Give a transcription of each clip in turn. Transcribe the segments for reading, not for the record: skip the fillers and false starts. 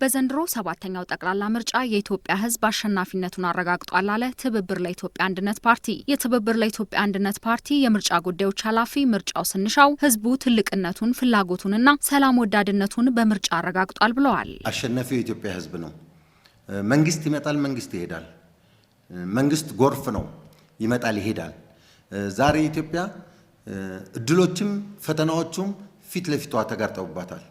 በዘንድሮ ሰባተኛው ጠቅላላ ምርጫ የኢትዮጵያ ሕዝብ አሸናፊነቱን አረጋግጧል አለ ትብብር ለኢትዮጵያ አንድነት ፓርቲ። የትብብር ለኢትዮጵያ አንድነት ፓርቲ የምርጫ ጉዳዮች ኃላፊ ምርጫው ስንሻው ሕዝቡ ትልቅነቱን ፍላጎቱንና ሰላም ወዳድነቱን በምርጫ አረጋግጧል ብለዋል። አሸናፊው የኢትዮጵያ ሕዝብ ነው። መንግስት ይመጣል፣ መንግስት ይሄዳል። መንግስት ጎርፍ ነው፣ ይመጣል ይሄዳል። ዛሬ ኢትዮጵያ እድሎችም ፈተናዎችም ፊት ለፊቷ ተጋርጠውባታል።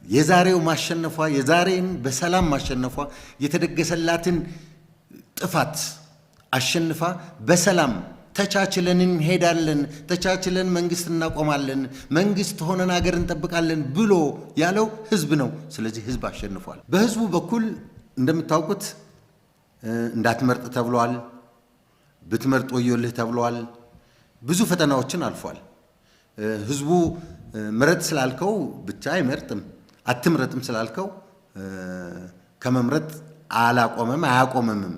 የዛሬው ማሸነፏ የዛሬን በሰላም ማሸነፏ የተደገሰላትን ጥፋት አሸንፋ በሰላም ተቻችለን እንሄዳለን፣ ተቻችለን መንግስት እናቆማለን፣ መንግስት ሆነን ሀገር እንጠብቃለን ብሎ ያለው ህዝብ ነው። ስለዚህ ህዝብ አሸንፏል። በህዝቡ በኩል እንደምታውቁት እንዳትመርጥ ተብሏል፣ ብትመርጥ ወዮልህ ተብሏል። ብዙ ፈተናዎችን አልፏል። ህዝቡ ምረጥ ስላልከው ብቻ አይመርጥም፣ አትምረጥም ስላልከው ከመምረጥ አላቆመም አያቆመምም።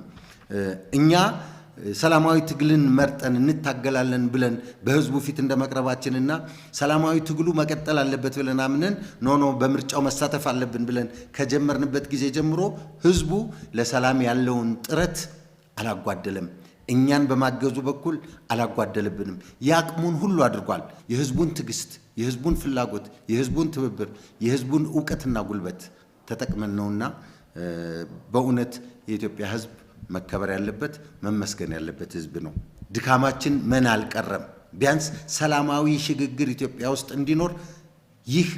እኛ ሰላማዊ ትግልን መርጠን እንታገላለን ብለን በህዝቡ ፊት እንደመቅረባችንና ሰላማዊ ትግሉ መቀጠል አለበት ብለን አምነን ኖ በምርጫው መሳተፍ አለብን ብለን ከጀመርንበት ጊዜ ጀምሮ ህዝቡ ለሰላም ያለውን ጥረት አላጓደለም። እኛን በማገዙ በኩል አላጓደለብንም። ያቅሙን ሁሉ አድርጓል። የህዝቡን ትግስት፣ የህዝቡን ፍላጎት፣ የህዝቡን ትብብር፣ የህዝቡን ዕውቀትና ጉልበት ተጠቅመን ነውና በእውነት የኢትዮጵያ ህዝብ መከበር ያለበት መመስገን ያለበት ህዝብ ነው። ድካማችን ምን አልቀረም። ቢያንስ ሰላማዊ ሽግግር ኢትዮጵያ ውስጥ እንዲኖር ይህ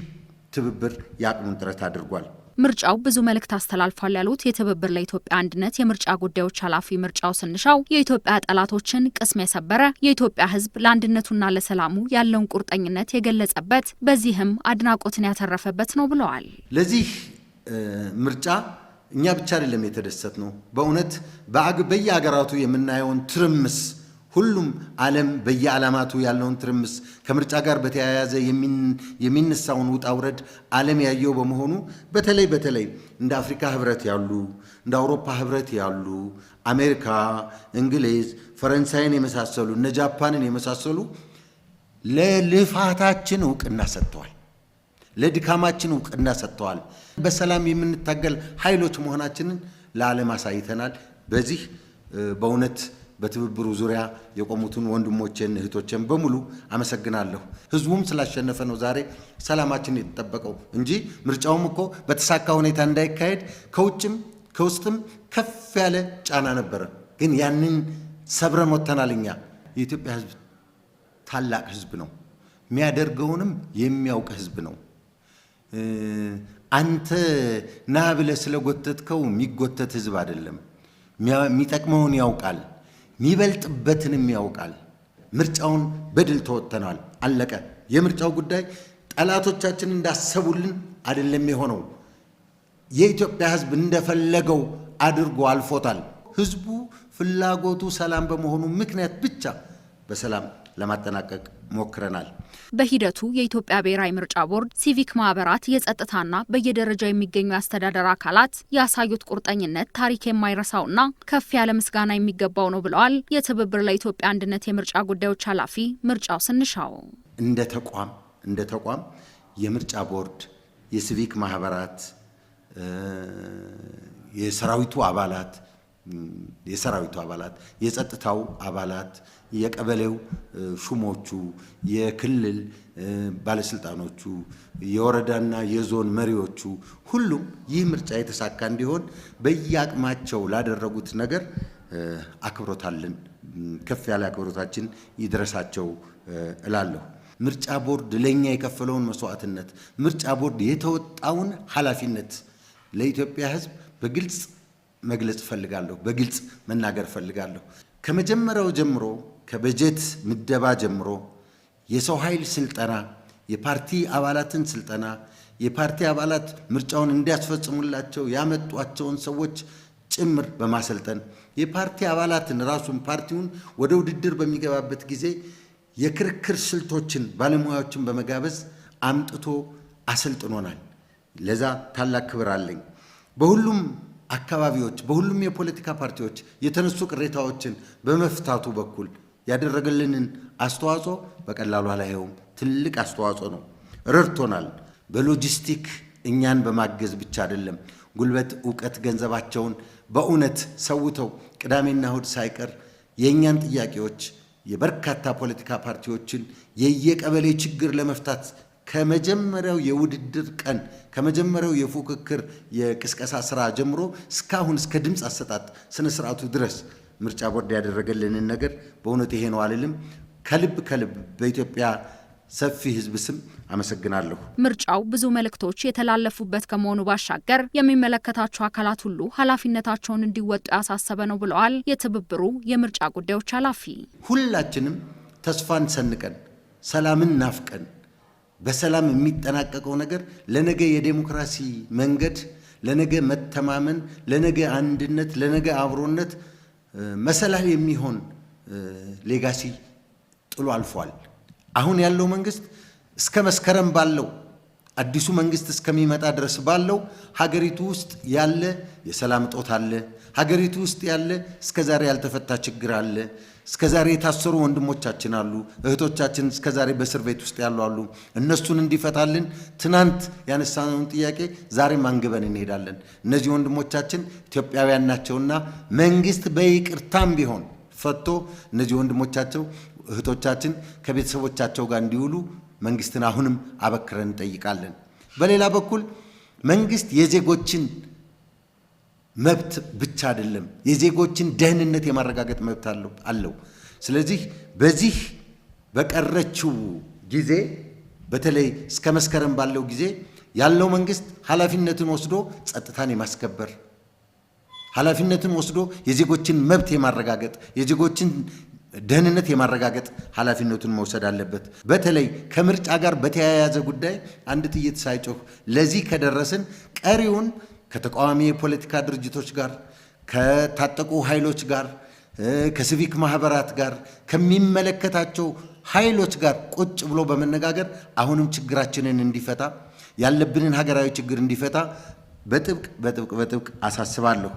ትብብር ያቅሙን ጥረት አድርጓል። ምርጫው ብዙ መልእክት አስተላልፏል ያሉት የትብብር ለኢትዮጵያ አንድነት የምርጫ ጉዳዮች ኃላፊ ምርጫው ስንሻው የኢትዮጵያ ጠላቶችን ቅስም የሰበረ የኢትዮጵያ ህዝብ ለአንድነቱና ለሰላሙ ያለውን ቁርጠኝነት የገለጸበት በዚህም አድናቆትን ያተረፈበት ነው ብለዋል። ለዚህ ምርጫ እኛ ብቻ አይደለም የተደሰት ነው። በእውነት በየሀገራቱ የምናየውን ትርምስ ሁሉም ዓለም በየዓላማቱ ያለውን ትርምስ ከምርጫ ጋር በተያያዘ የሚነሳውን ውጣ ውረድ ዓለም ያየው በመሆኑ በተለይ እንደ አፍሪካ ህብረት ያሉ እንደ አውሮፓ ህብረት ያሉ አሜሪካ፣ እንግሊዝ፣ ፈረንሳይን የመሳሰሉ እነ ጃፓንን የመሳሰሉ ለልፋታችን ዕውቅና ሰጥተዋል። ለድካማችን ዕውቅና ሰጥተዋል። በሰላም የምንታገል ኃይሎች መሆናችንን ለዓለም አሳይተናል። በዚህ በእውነት በትብብሩ ዙሪያ የቆሙትን ወንድሞቼን እህቶቼን በሙሉ አመሰግናለሁ። ህዝቡም ስላሸነፈ ነው ዛሬ ሰላማችን የተጠበቀው እንጂ ምርጫውም እኮ በተሳካ ሁኔታ እንዳይካሄድ ከውጭም ከውስጥም ከፍ ያለ ጫና ነበረ። ግን ያንን ሰብረን ወጥተናል። እኛ የኢትዮጵያ ህዝብ ታላቅ ህዝብ ነው። የሚያደርገውንም የሚያውቅ ህዝብ ነው። አንተ ና ብለህ ስለጎተትከው የሚጎተት ህዝብ አይደለም። የሚጠቅመውን ያውቃል፣ የሚበልጥበትንም ያውቃል። ምርጫውን በድል ተወጥተናል። አለቀ። የምርጫው ጉዳይ ጠላቶቻችን እንዳሰቡልን አይደለም የሆነው። የኢትዮጵያ ህዝብ እንደፈለገው አድርጎ አልፎታል። ህዝቡ ፍላጎቱ ሰላም በመሆኑ ምክንያት ብቻ በሰላም ለማጠናቀቅ ሞክረናል። በሂደቱ የኢትዮጵያ ብሔራዊ ምርጫ ቦርድ፣ ሲቪክ ማህበራት፣ የጸጥታና በየደረጃው የሚገኙ የአስተዳደር አካላት ያሳዩት ቁርጠኝነት ታሪክ የማይረሳውና ከፍ ያለ ምስጋና የሚገባው ነው ብለዋል የትብብር ለኢትዮጵያ አንድነት የምርጫ ጉዳዮች ኃላፊ ምርጫው ስንሻው። እንደ ተቋም የምርጫ ቦርድ፣ የሲቪክ ማህበራት፣ የሰራዊቱ አባላት፣ የጸጥታው አባላት፣ የቀበሌው ሹሞቹ፣ የክልል ባለስልጣኖቹ፣ የወረዳና የዞን መሪዎቹ ሁሉም ይህ ምርጫ የተሳካ እንዲሆን በየአቅማቸው ላደረጉት ነገር አክብሮታለን። ከፍ ያለ አክብሮታችን ይድረሳቸው እላለሁ። ምርጫ ቦርድ ለኛ የከፈለውን መስዋዕትነት፣ ምርጫ ቦርድ የተወጣውን ኃላፊነት ለኢትዮጵያ ህዝብ በግልጽ መግለጽ ፈልጋለሁ፣ በግልጽ መናገር ፈልጋለሁ። ከመጀመሪያው ጀምሮ ከበጀት ምደባ ጀምሮ የሰው ኃይል ስልጠና፣ የፓርቲ አባላትን ስልጠና፣ የፓርቲ አባላት ምርጫውን እንዲያስፈጽሙላቸው ያመጧቸውን ሰዎች ጭምር በማሰልጠን የፓርቲ አባላትን ራሱን ፓርቲውን ወደ ውድድር በሚገባበት ጊዜ የክርክር ስልቶችን ባለሙያዎችን በመጋበዝ አምጥቶ አሰልጥኖናል። ለዛ ታላቅ ክብር አለኝ። በሁሉም አካባቢዎች በሁሉም የፖለቲካ ፓርቲዎች የተነሱ ቅሬታዎችን በመፍታቱ በኩል ያደረገልንን አስተዋጽኦ በቀላሉ አላየውም። ትልቅ አስተዋጽኦ ነው። ረድቶናል። በሎጂስቲክ እኛን በማገዝ ብቻ አይደለም፣ ጉልበት፣ ዕውቀት፣ ገንዘባቸውን በእውነት ሰውተው ቅዳሜና እሁድ ሳይቀር የእኛን ጥያቄዎች የበርካታ ፖለቲካ ፓርቲዎችን የየቀበሌ ችግር ለመፍታት ከመጀመሪያው የውድድር ቀን ከመጀመሪያው የፉክክር የቅስቀሳ ስራ ጀምሮ እስካሁን እስከ ድምፅ አሰጣጥ ስነ ስርዓቱ ድረስ ምርጫ ቦርድ ያደረገልንን ነገር በእውነት ይሄ ነው አልልም። ከልብ በኢትዮጵያ ሰፊ ህዝብ ስም አመሰግናለሁ። ምርጫው ብዙ መልእክቶች የተላለፉበት ከመሆኑ ባሻገር የሚመለከታቸው አካላት ሁሉ ኃላፊነታቸውን እንዲወጡ ያሳሰበ ነው ብለዋል የትብብሩ የምርጫ ጉዳዮች ኃላፊ። ሁላችንም ተስፋን ሰንቀን ሰላምን ናፍቀን በሰላም የሚጠናቀቀው ነገር ለነገ የዴሞክራሲ መንገድ፣ ለነገ መተማመን፣ ለነገ አንድነት፣ ለነገ አብሮነት መሰላል የሚሆን ሌጋሲ ጥሎ አልፏል። አሁን ያለው መንግስት እስከ መስከረም ባለው አዲሱ መንግስት እስከሚመጣ ድረስ ባለው ሀገሪቱ ውስጥ ያለ የሰላም እጦት አለ። ሀገሪቱ ውስጥ ያለ እስከዛሬ ያልተፈታ ችግር አለ። እስከዛሬ የታሰሩ ወንድሞቻችን አሉ፣ እህቶቻችን እስከዛሬ በእስር ቤት ውስጥ ያሉ አሉ። እነሱን እንዲፈታልን ትናንት ያነሳነውን ጥያቄ ዛሬም አንግበን እንሄዳለን። እነዚህ ወንድሞቻችን ኢትዮጵያውያን ናቸውና መንግስት በይቅርታም ቢሆን ፈቶ እነዚህ ወንድሞቻቸው እህቶቻችን ከቤተሰቦቻቸው ጋር እንዲውሉ መንግስትን አሁንም አበክረን እንጠይቃለን። በሌላ በኩል መንግስት የዜጎችን መብት ብቻ አይደለም የዜጎችን ደህንነት የማረጋገጥ መብት አለው። ስለዚህ በዚህ በቀረችው ጊዜ በተለይ እስከ መስከረም ባለው ጊዜ ያለው መንግስት ኃላፊነትን ወስዶ ጸጥታን የማስከበር ኃላፊነትን ወስዶ የዜጎችን መብት የማረጋገጥ የዜጎችን ደህንነት የማረጋገጥ ኃላፊነቱን መውሰድ አለበት። በተለይ ከምርጫ ጋር በተያያዘ ጉዳይ አንድ ጥይት ሳይጮህ ለዚህ ከደረስን ቀሪውን ከተቃዋሚ የፖለቲካ ድርጅቶች ጋር ከታጠቁ ኃይሎች ጋር ከሲቪክ ማህበራት ጋር ከሚመለከታቸው ኃይሎች ጋር ቁጭ ብሎ በመነጋገር አሁንም ችግራችንን እንዲፈታ ያለብንን ሀገራዊ ችግር እንዲፈታ በጥብቅ አሳስባለሁ።